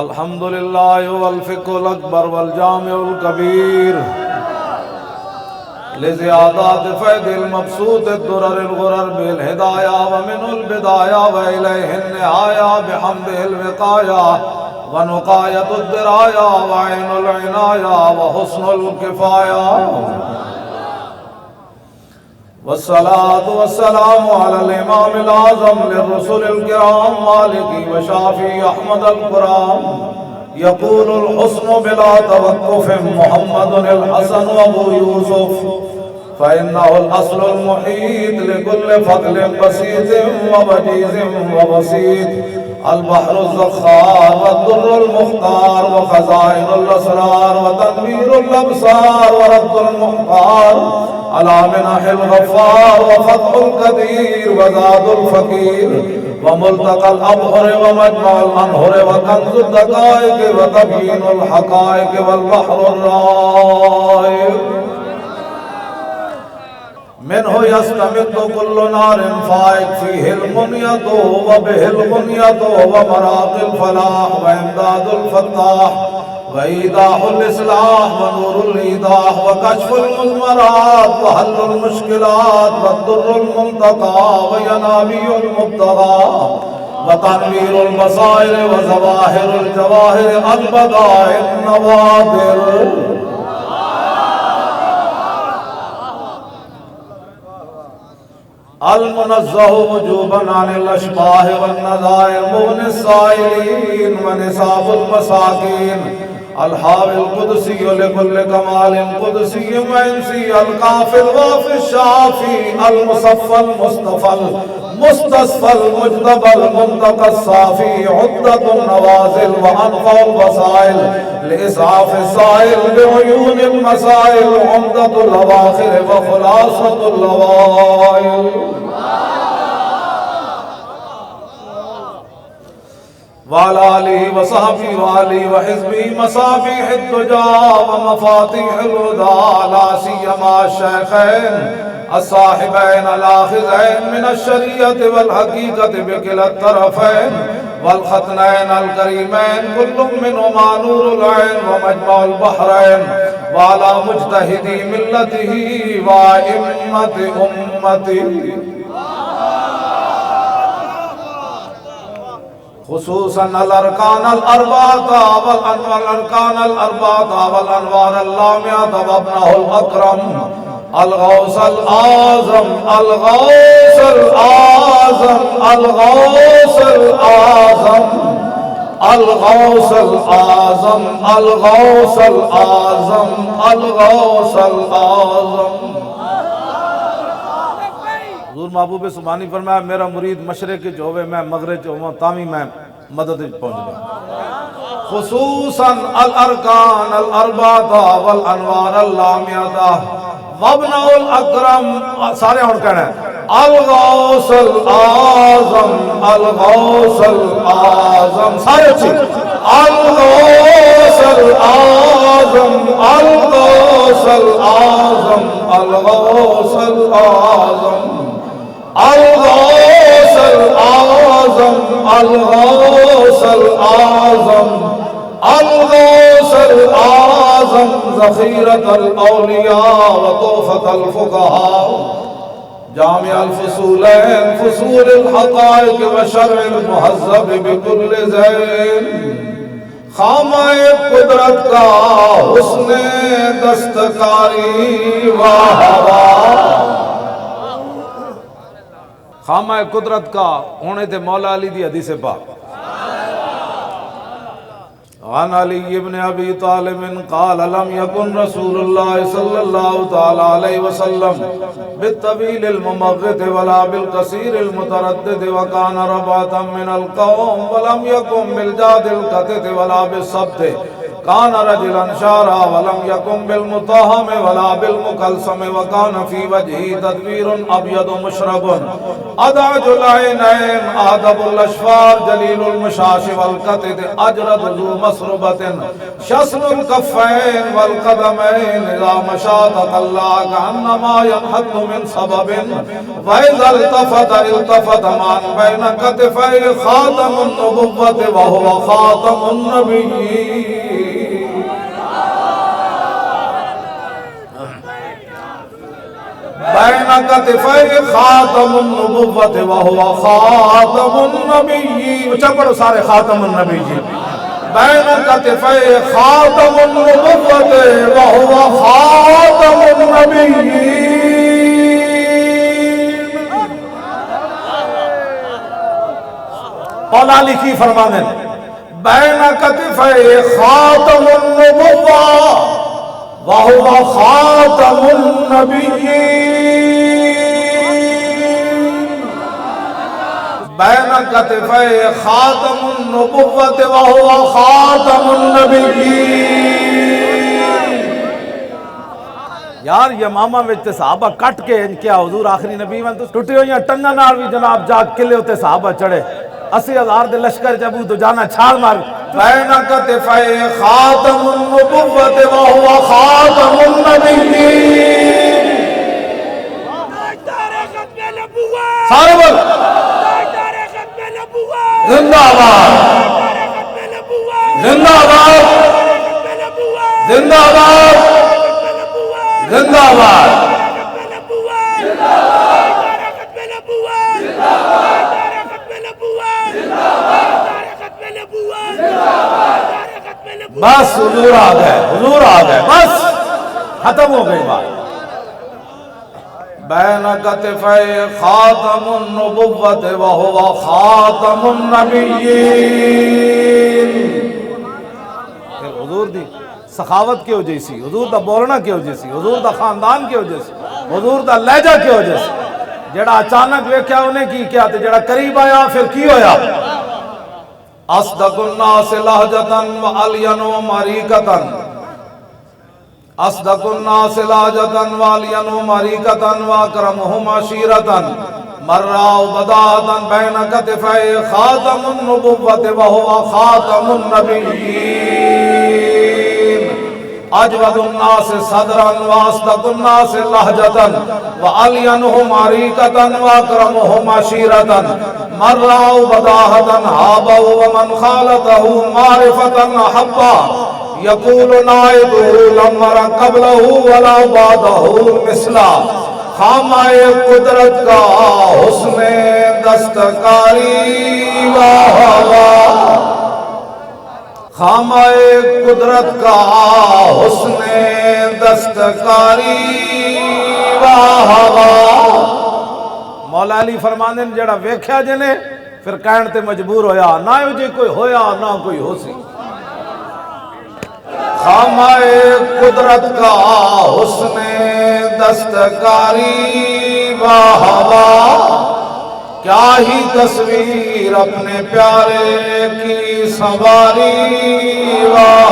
الحمدللہ والفقہ الاکبر والجامع الکبیر لزیادات فید المبسوط الدرر الغرر بالہدایہ ومن البدایہ وإلیہ النہایہ بحمدہ الوقایہ ونقایت الدرایہ وعین العنایہ وحسن الکفایہ والصلاة والسلام على الإمام الأعظم للرسل الكرام مالك وشافي أحمد القرام يقول الحسن بلا توقف محمد الحسن أبو يوسف فإنه الأصل المحيط لكل فضل بسيط ووجيز وبسيط البحر الزخار والدر المختار وخزائن الأسرار وتنوير الأبصار ورد المحقار على منح الغفار وفتح القدير وزاد الفقير وملتقى الأبهر ومجمع الأنهر وكنز الدقائق وتبيين الحقائق والبحر الرائق منه يستمد كل نار فائق فيه المنية وبه المنية ومراق الفلاح وإمداد الفتاح وإيضاح الإصلاح ونور الإيضاح وكشف المضمرات وحل المشكلات والضر المنتقى وينابيع المبتغى وتنوير البصائر وظواهر الجواهر البضائع النوادر المنزه وجوبا عن الأشباه والنظائر مغني السائلين ونصاب المساكين الحاوي القدسي لكل كمال قدسي وإنسي القافي الوافي الشافي المصفى المصطفى المستصفى المجتبى المنتقى الصافي عدة النوازل وأنفع الوسائل لإسعاف السائل بعيون المسائل عمدة الأواخر وخلاصة الأوائل وعلى آله وصحبه وآله وحزبه مصابيح الدجى ومفاتيح الهدى لا سيما الشيخين الصاحبين الآخذين من الشريعة والحقيقة بكلا الطرفين والختنين الكريمين كل منهما نور العين ومجمع البحرين وعلى مجتهدي ملته وأئمة أمته خصوصاً الأركان الأربعة والأركان الأربعة والأنوار اللامعة وابنه الأكرم الغوث الأعظم الغوث الأعظم الغوث الأعظم الغوث الأعظم الغوث الأعظم الغوث الأعظم حضور محبوب سبحانی فرمایا میرا مرید مشرق جو ہوئے میں مغرب جو ہوں تامی میں مدد پہنچ گیا خصوصاً الارکان الاربعہ والانوار اللامعہ وابنہ الاکرم سارے ہون کہنا ہے الغوث الأعظم الغوث الأعظم سارے اچھی الغوث الأعظم الغوث الأعظم الغوث الأعظم الغوث الأعظم الغوث الأعظم الغوث الأعظم ذخيرة الأولياء وطوفة الفقهاء جامع الفصولين فصول الحقائق وشرع المهذب بكل زين خامہ قدرت کا حسن دستکاری واہ خامہ قدرت کا ہونے تھے مولا علی دی حدیث پاک عن علی ابن ابی طالب قال لم يكن رسول الله صلی اللہ تعالی علیہ وسلم بالطویل الممغت ولا بالقصیر المتردد وكان ربعة من القوم ولم يكن بالجاد القتت ولا بالصبت کان رجلا شعرا ولم یکن بالمطہم ولا بالمکلسم وکان فی وجہی تدویر ابید مشرب ادعج العینین آدب الاشفار جلیل المشاش والقطد اجرد ذو مسربت شسن الکفین والقدمین اذا مشاطت اللہ کانما ینحط من سبب وَإِذَا الْتَفَتَ مَعًا بَيْنَ كَتِفَيْ خَاتَمُ النُّبُوَّةِ وَهُوَ خَاتَمُ النَّبِيِّينَ بَيْنَ كَتِفَيْ خَاتَمُ النُّبُوَّةِ وَهُوَ خَاتَمُ النَّبِيِّينَ اچھا پڑھو سارے خاتم النبیین بَيْنَ كَتِفَيْ خَاتَمُ النُّبُوَّةِ وَهُوَ خَاتَمُ النَّبِيِّينَ مولا لکھی فرمانے بین کتفی خاتم النبوہ وہو خاتم النبیین بین کتفی خاتم النبوہ وہو خاتم النبیین یار یہ ماما وچ صحابہ کٹ کے ان کیا حضور آخری نبی میں تو ٹوٹی ہوئی ٹنگا نال بھی جناب جا کلے ہوتے صحابہ چڑھے 80,000 دے لشکر جبو تو جانا چھال مار بین کتفی خاتم النبوۃ وہو خاتم النبیین سارے بول زندہ آباد زندہ آباد زندہ آباد زندہ آباد بس حضور آ گئے بس ختم ہو گئی بات بین کتفی خاتم النبوۃ وہو خاتم النبیین حضور دی سخاوت کی وجہ سی حضور دا بولنا کی وجہ سی حضور دا خاندان کی وجہ سی حضور دا لہجہ کی وجہ سی جڑا اچانک ویکھیا انہیں کی کیا تے جڑا قریب آیا پھر کی ہویا اصدق الناس لہجتاً وعلین ومریکتاً اصدق الناس لہجتاً وعلین ومریکتاً واکرمہم عشیرتاً مرّاء بداعتاً بین کتفی خاتم النبوۃ وہو خاتم النبیین اجود الناس صدراً واصدق الناس لہجتاً وعلینہم عریکتاً واکرمہم عشیرتاً مرّاء بداعتاً حابا ومن خالتہ معرفتاً حبا یقول نائدہ لمر قبلہ ولا بعدہ مثلا خامہ قدرت کا حسن دستکاری واہ واہ خامہ قدرت کا حسن دستکاری واہ واہ مولا علی فرمانے جڑا ویکھیا جنے پھر کہن تے مجبور ہویا نہ جے کوئی ہویا نہ کوئی ہو سی خامہ قدرت کا حسن دستکاری واہ واہ کیا ہی تصویر اپنے پیارے کی سواری واہ